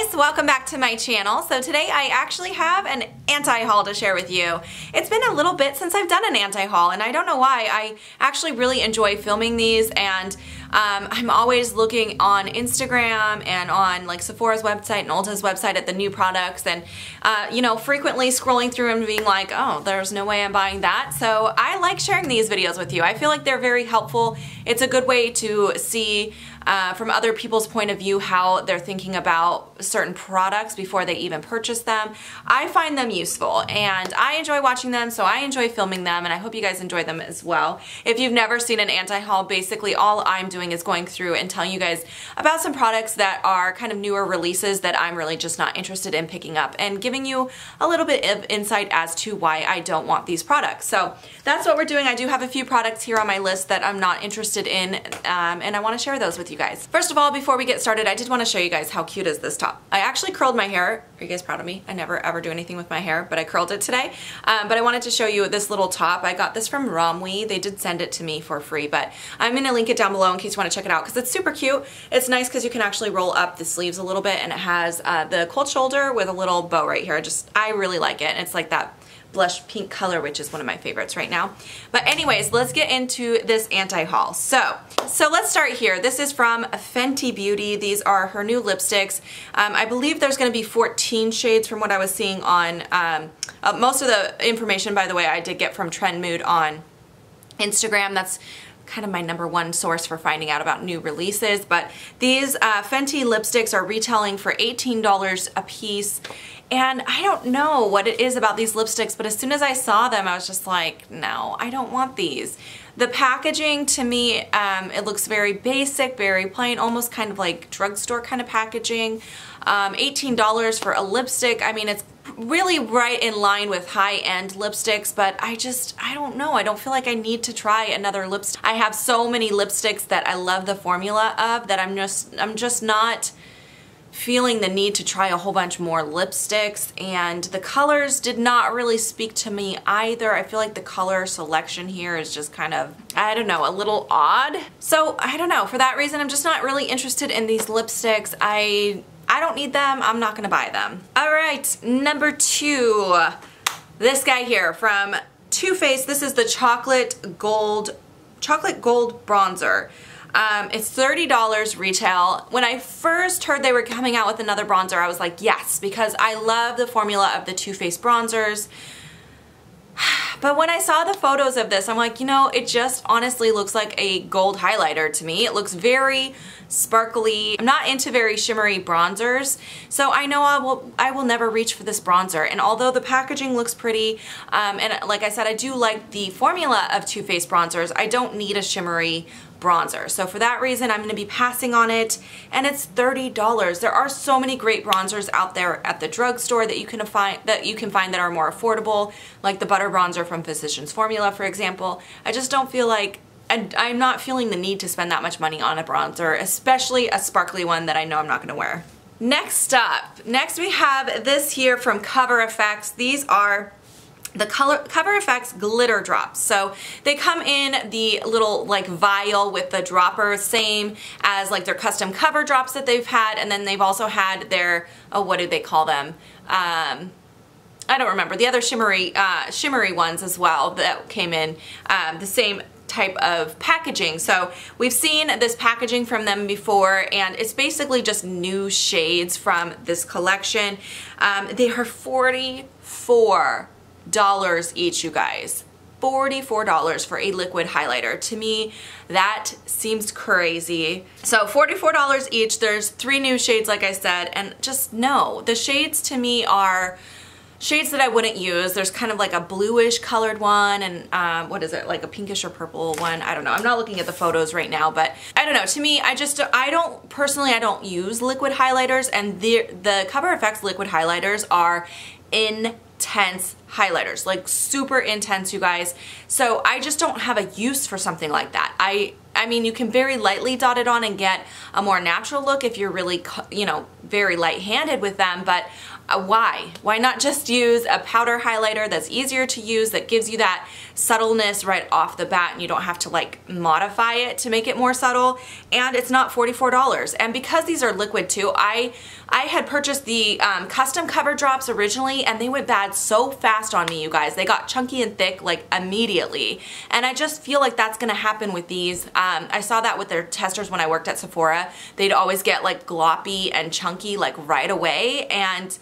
guys, welcome back to my channel. So today I actually have an anti-haul to share with you. It's been a little bit since I've done an anti-haul and I don't know why. I actually really enjoy filming these, and I'm always looking on Instagram and on like Sephora's website and Ulta's website at the new products, and you know, frequently scrolling through and being like, oh, there's no way I'm buying that. So I like sharing these videos with you. I feel like they're very helpful. It's a good way to see from other people's point of view how they're thinking about certain products before they even purchase them. I find them useful and I enjoy watching them, so I enjoy filming them, and I hope you guys enjoy them as well. If you've never seen an anti-haul, basically all I'm doing is going through and telling you guys about some products that are kind of newer releases that I'm really just not interested in picking up, and giving you a little bit of insight as to why I don't want these products. So that's what we're doing. I do have a few products here on my list that I'm not interested in, and I want to share those with you guys. First of all, before we get started, I did want to show you guys how cute is this top. I actually curled my hair. Are you guys proud of me? I never ever do anything with my hair, but I curled it today. But I wanted to show you this little top. I got this from Romwe. They did send it to me for free, but I'm going to link it down below in case you want to check it out because it's super cute. It's nice because you can actually roll up the sleeves a little bit, and it has the cold shoulder with a little bow right here. I really like it. It's like that blush pink color, which is one of my favorites right now. But anyways, let's get into this anti-haul. So let's start here. This is from Fenty Beauty. These are her new lipsticks. I believe there's going to be 14 shades from what I was seeing on, most of the information, by the way, I did get from Trend Mood on Instagram. That's kind of my #1 source for finding out about new releases. But these Fenty lipsticks are retailing for $18 a piece. And I don't know what it is about these lipsticks, but as soon as I saw them, I was just like, no, I don't want these. The packaging to me, it looks very basic, very plain, almost kind of like drugstore kind of packaging. $18 for a lipstick. I mean, it's really right in line with high-end lipsticks, but I don't know. I don't feel like I need to try another lipstick. I have so many lipsticks that I love the formula of that I'm just not feeling the need to try a whole bunch more lipsticks, and the colors did not really speak to me either. I feel like the color selection here is just kind of, I don't know, a little odd. So I don't know, for that reason I'm just not really interested in these lipsticks. I don't need them. I'm not gonna buy them. All right, #2, this guy here from Too Faced. This is the chocolate gold bronzer. It's $30 retail. When I first heard they were coming out with another bronzer, I was like, yes, because I love the formula of the Too Faced bronzers. But when I saw the photos of this, I'm like, you know, it just honestly looks like a gold highlighter to me. It looks very sparkly. I'm not into very shimmery bronzers, so I know I will never reach for this bronzer. And although the packaging looks pretty, and like I said, I do like the formula of Too Faced bronzers, I don't need a shimmery bronzer. So for that reason, I'm going to be passing on it, and it's $30. There are so many great bronzers out there at the drugstore that you can find that are more affordable, like the butter bronzer from Physicians Formula, for example. I just don't feel like, I'm not feeling the need to spend that much money on a bronzer, especially a sparkly one that I know I'm not going to wear. Next we have this here from Cover FX. These are the Cover FX glitter drops. So they come in the little like vial with the dropper, same as like their custom cover drops that they've had, and then they've also had their, oh, what do they call them? I don't remember. The other shimmery ones as well that came in the same type of packaging. So we've seen this packaging from them before, and it's basically just new shades from this collection. They are $44 each, you guys. $44 for a liquid highlighter. To me, that seems crazy. So $44 each. There's 3 new shades, like I said, and just no. The shades to me are shades that I wouldn't use. There's kind of like a bluish colored one, and what is it, like a pinkish or purple one? I don't know. I'm not looking at the photos right now, but I don't know. To me, I don't use liquid highlighters, and the Cover FX liquid highlighters are intense highlighters, like super intense, you guys. So I just don't have a use for something like that. I mean, you can very lightly dot it on and get a more natural look if you're really, you know, very light-handed with them, but why? Why not just use a powder highlighter that's easier to use, that gives you that subtleness right off the bat, and you don't have to like modify it to make it more subtle, and it's not $44. And because these are liquid too, I had purchased the custom cover drops originally, and they went bad so fast on me, you guys. They got chunky and thick like immediately, and I just feel like that's gonna happen with these. I saw that with their testers when I worked at Sephora. They'd always get like gloppy and chunky like right away, and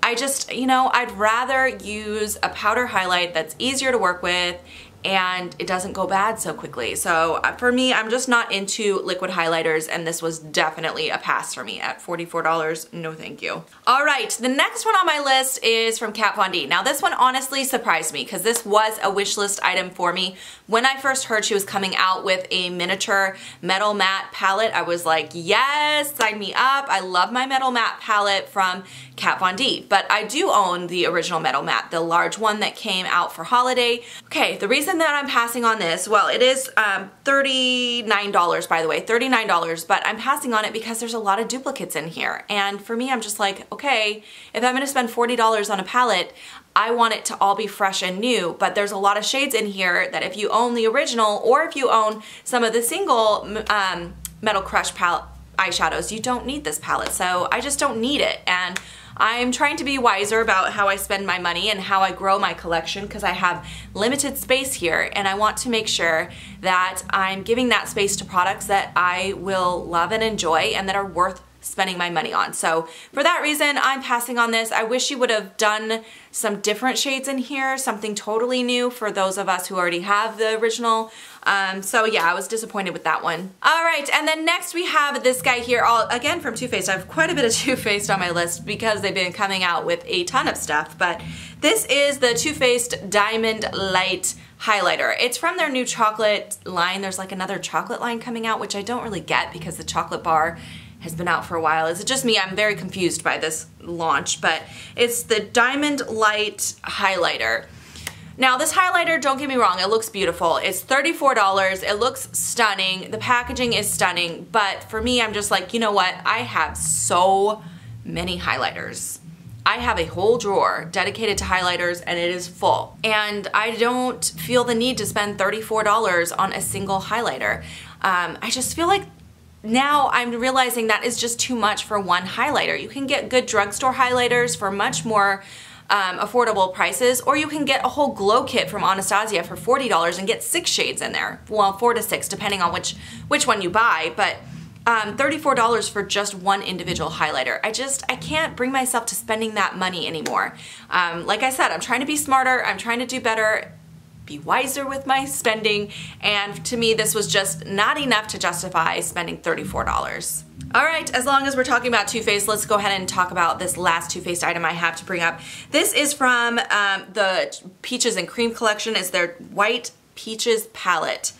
I just, you know, I'd rather use a powder highlight that's easier to work with and it doesn't go bad so quickly. So for me, I'm just not into liquid highlighters, and this was definitely a pass for me at $44. No thank you. All right, the next one on my list is from Kat Von D. Now this one honestly surprised me because this was a wish list item for me. When I first heard she was coming out with a miniature metal matte palette, I was like, yes, sign me up. I love my metal matte palette from Kat Von D, but I do own the original metal matte, the large one that came out for holiday. Okay, the reason that I'm passing on this, well, it is $39 by the way, $39, but I'm passing on it because there's a lot of duplicates in here. And for me, I'm just like, okay, if I'm gonna spend $40 on a palette, I want it to all be fresh and new, but there's a lot of shades in here that if you own the original, or if you own some of the single Metal Crush palette eyeshadows, you don't need this palette. So I just don't need it. And I'm trying to be wiser about how I spend my money and how I grow my collection, because I have limited space here, and I want to make sure that I'm giving that space to products that I will love and enjoy and that are worth spending my money on. So for that reason, I'm passing on this. I wish you would have done some different shades in here, something totally new for those of us who already have the original. So yeah, I was disappointed with that one. All right, and then next we have this guy here, again from Too Faced. I have quite a bit of Too Faced on my list because they've been coming out with a ton of stuff, but this is the Too Faced Diamond Light highlighter. It's from their new chocolate line. There's like another chocolate line coming out, which I don't really get because the chocolate bar has been out for a while. Is it just me? I'm very confused by this launch, but it's the Diamond Light highlighter. Now this highlighter, don't get me wrong, it looks beautiful. It's $34, it looks stunning, the packaging is stunning, but for me, I'm just like, you know what? I have so many highlighters. I have a whole drawer dedicated to highlighters and it is full. And I don't feel the need to spend $34 on a single highlighter. I just feel like now I'm realizing that is just too much for one highlighter. You can get good drugstore highlighters for much more affordable prices, or you can get a whole glow kit from Anastasia for $40 and get 6 shades in there. Well, 4 to 6 depending on which one you buy, but $34 for just one individual highlighter. I can't bring myself to spending that money anymore. Like I said, I'm trying to be smarter, I'm trying to do better, be wiser with my spending, and to me this was just not enough to justify spending $34. Alright, as long as we're talking about Too Faced, let's go ahead and talk about this last Too Faced item I have to bring up. This is from the Peaches and Cream collection. It's their White Peaches palette.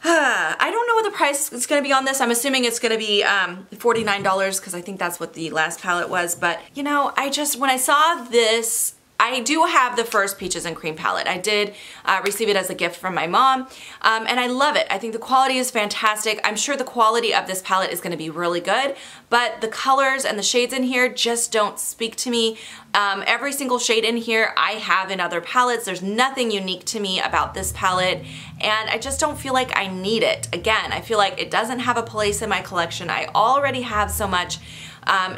I don't know what the price is going to be on this. I'm assuming it's going to be $49 because I think that's what the last palette was, but you know, when I saw this, I do have the first Peaches and Cream palette. I did receive it as a gift from my mom, and I love it. I think the quality is fantastic. I'm sure the quality of this palette is going to be really good, but the colors and the shades in here just don't speak to me. Every single shade in here I have in other palettes. There's nothing unique to me about this palette, and I just don't feel like I need it. Again, I feel like it doesn't have a place in my collection. I already have so much.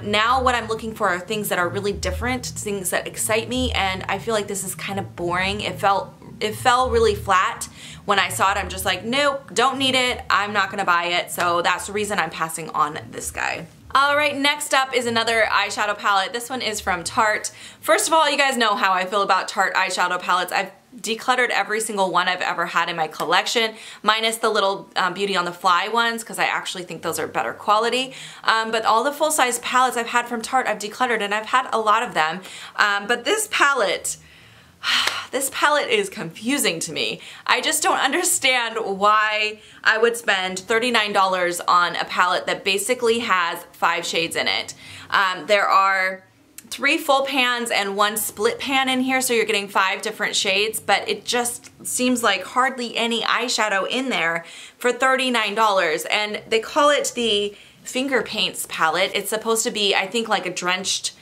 Now what I'm looking for are things that are really different, things that excite me, and I feel like this is kind of boring. It fell really flat when I saw it. I'm just like, nope, don't need it, I'm not gonna buy it, so that's the reason I'm passing on this guy. Alright, next up is another eyeshadow palette. This one is from Tarte. First of all, you guys know how I feel about Tarte eyeshadow palettes. I've decluttered every single one I've ever had in my collection, minus the little Beauty on the Fly ones, because I actually think those are better quality. But all the full-size palettes I've had from Tarte I've decluttered, and I've had a lot of them. But this palette is confusing to me. I just don't understand why I would spend $39 on a palette that basically has 5 shades in it. There are 3 full pans and 1 split pan in here, so you're getting 5 different shades, but it just seems like hardly any eyeshadow in there for $39. And they call it the Finger Paints palette. It's supposed to be, I think, like a drenched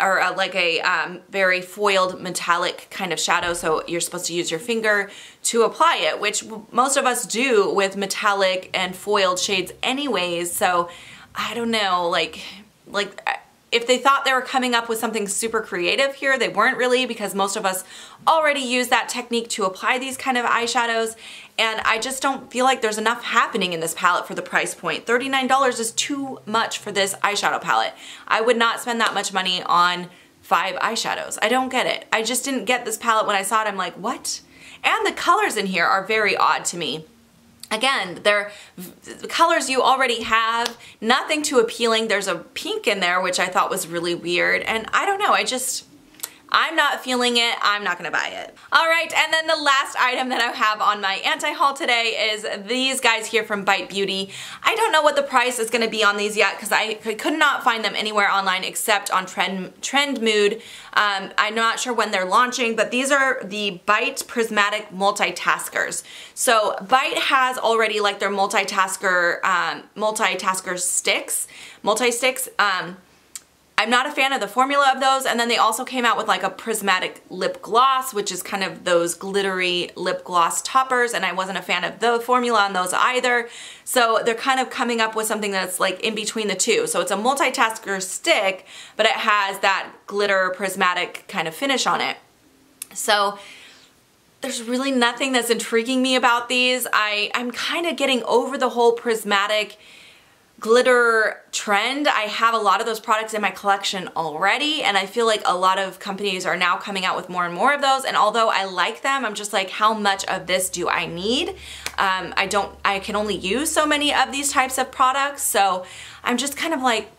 or like a very foiled metallic kind of shadow, so you're supposed to use your finger to apply it, which most of us do with metallic and foiled shades anyways. So I don't know, like if they thought they were coming up with something super creative here, they weren't really, because most of us already use that technique to apply these kind of eyeshadows, and I just don't feel like there's enough happening in this palette for the price point. $39 is too much for this eyeshadow palette. I would not spend that much money on 5 eyeshadows. I don't get it. I just didn't get this palette when I saw it. I'm like, what? And the colors in here are very odd to me. Again, they're colors you already have, nothing too appealing. There's a pink in there, which I thought was really weird, and I don't know, I'm not feeling it. I'm not gonna buy it. All right, and then the last item that I have on my anti-haul today is these guys here from Bite Beauty. I don't know what the price is gonna be on these yet, because I could not find them anywhere online except on Trend Mood. I'm not sure when they're launching, but these are the Bite Prismatic Multitaskers. So Bite has already like their multitasker sticks, multi-sticks. I'm not a fan of the formula of those, and then they also came out with like a prismatic lip gloss, which is kind of those glittery lip gloss toppers, and I wasn't a fan of the formula on those either. So they're kind of coming up with something that's like in between the two. So it's a multitasker stick, but it has that glitter prismatic kind of finish on it. So there's really nothing that's intriguing me about these. I'm kind of getting over the whole prismatic glitter trend. I have a lot of those products in my collection already, and I feel like a lot of companies are now coming out with more and more of those, and although I like them, I'm just like, how much of this do I need? I can only use so many of these types of products, so I'm just kind of like,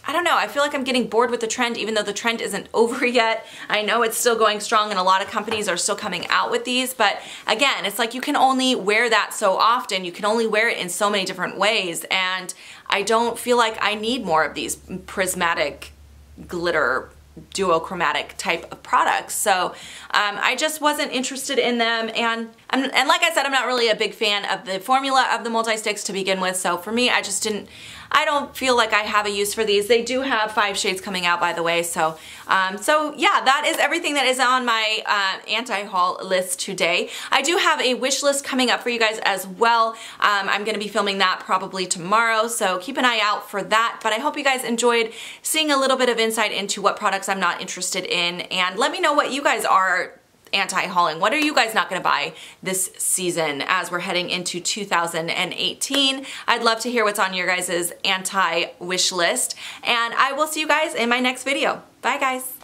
I don't know, I feel like I'm getting bored with the trend, even though the trend isn't over yet. I know it's still going strong and a lot of companies are still coming out with these, but again, it's like you can only wear that so often. You can only wear it in so many different ways, and I don't feel like I need more of these prismatic glitter duochromatic type of products. So I just wasn't interested in them, and like I said, I'm not really a big fan of the formula of the multi-sticks to begin with, so for me, I don't feel like I have a use for these. They do have 5 shades coming out, by the way, so yeah, that is everything that is on my anti-haul list today. I do have a wish list coming up for you guys as well. I'm going to be filming that probably tomorrow, so keep an eye out for that, but I hope you guys enjoyed seeing a little bit of insight into what products I'm not interested in, and let me know what you guys are anti-hauling. What are you guys not going to buy this season as we're heading into 2018? I'd love to hear what's on your guys' anti-wish list, and I will see you guys in my next video. Bye guys!